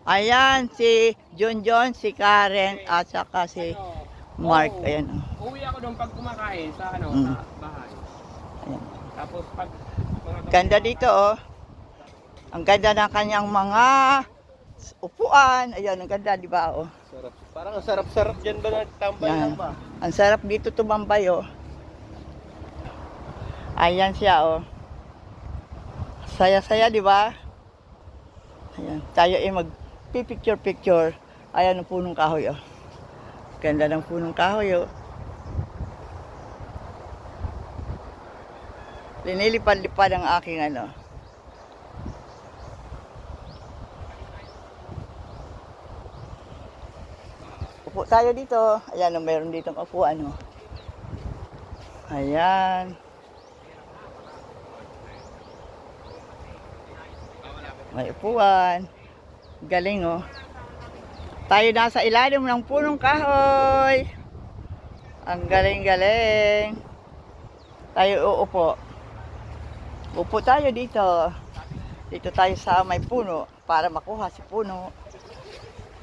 Ayan, si John, si Karen, at saka si Mark. Oo. Ayan. Uwi ako doon pag kumakain sa Mm. sa bahay. Ayan. Tapos pag mga Ganda dito, oh. Ang ganda ng kanyang mga upuan. Ayan, ang ganda, di ba, oh. Sarap. Parang ang sarap-sarap dyan ba nagtambay lang Yan. ba? Ang sarap dito tumambay, oh. Ayan siya, oh. Saya-saya, di ba? Ayan. Tayo ay mag-picture-picture. Ayan ang punong kahoy, oh. Ganda ng punong kahoy, oh. Linilipad-lipad ang aking ano. Upo tayo dito. Ayan, oh, meron ditong upuan, oh. Ayan. May upuan. Galing, oh. Tayo nasa ilalim ng punong kahoy. Ang galing-galing. Tayo uupo. Upo tayo dito. Dito tayo sa may puno para makuha si puno.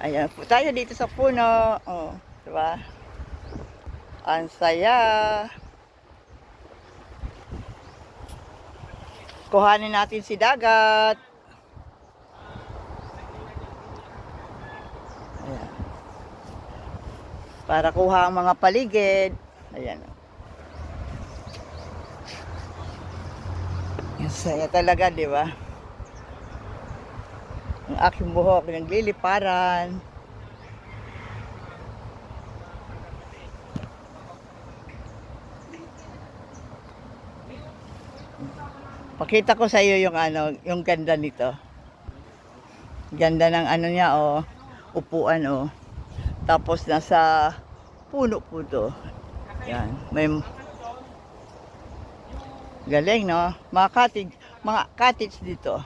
Ayan, upo tayo dito sa puno. Oh, diba? Ang saya. Kuhanin natin si dagat. Ayan. Para kuha ang mga paligid. Ayan. Ang saya talaga, di ba? Ang aking buhok nagliliparan. Pakita ko sa iyo yung ano, yung ganda nito. Ganda ng ano niya, oh. Upuan, oh. Tapos nasa puno po to. Yan. May galing, no? Mga cottage dito.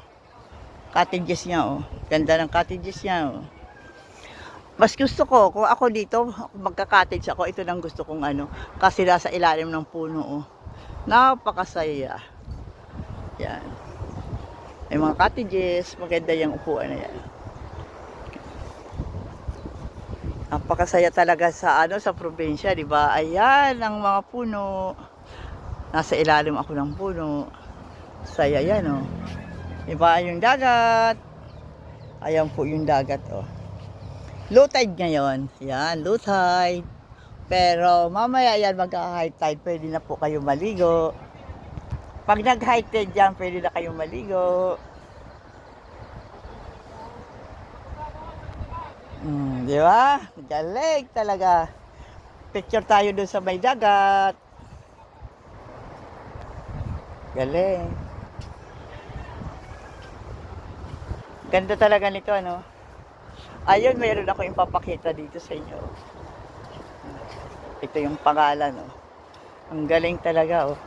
Cottages niya, oh. Ganda ng cottages niya, oh. Mas gusto ko, kung ako dito, magka-cottage ako, ito lang gusto kong ano, kasi nasa ilalim ng puno, oh. Napakasaya. Yan. May mga cottages, maganda yung upuan na yan. Napakasaya talaga sa ano, sa probinsya, di ba? Ayan ang mga puno. Nasa ilalim ako ng puno. Saya yan, oh. Di ba yung dagat? Ayan po yung dagat, oh. Low tide ngayon. Yan, low tide. Pero mamaya yan magka-high tide, pwede na po kayo maligo. Pag nag-high tide dyan, pwede na kayong maligo. Di ba? Galing talaga. Picture tayo dun sa may dagat. Galing. Ganda talaga nito, ano? Ayun, mayroon ako ipapakita dito sa inyo. Ito yung pangalan, oh. Ang galing talaga, oh.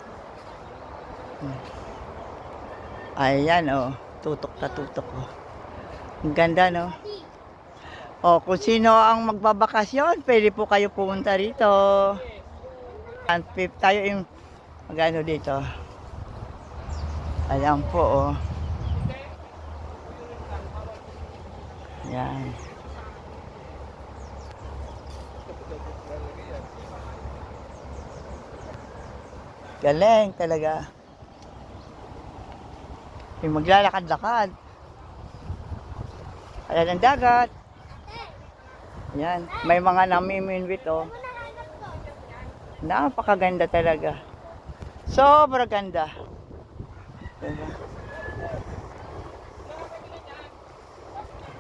Ayan, oh. Tutok na tutok, oh. Ang ganda, no? Oh, kung sino ang magbabakasyon, pwede po kayo pumunta rito. Tayo yung magano dito. Ayan po, oh. Yan. Galing talaga. Yung maglalakad-lakad. Ayan ang dagat. Ayan. May mga namiminwit, oh. Napakaganda talaga. Sobrang ganda. Diba?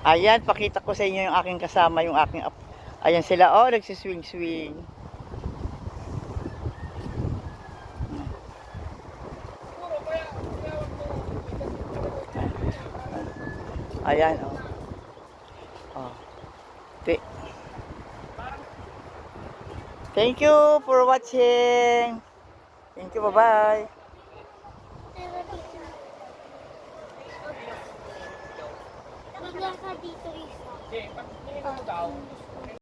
Ayan, pakita ko sa inyo yung aking kasama, yung aking ayan sila, oh, nagsiswing-swing. Ayan, oh. Oh. Thank you for watching. Thank you, bye-bye. Nagla ka dito isa. Okay, pag hindi ka daw,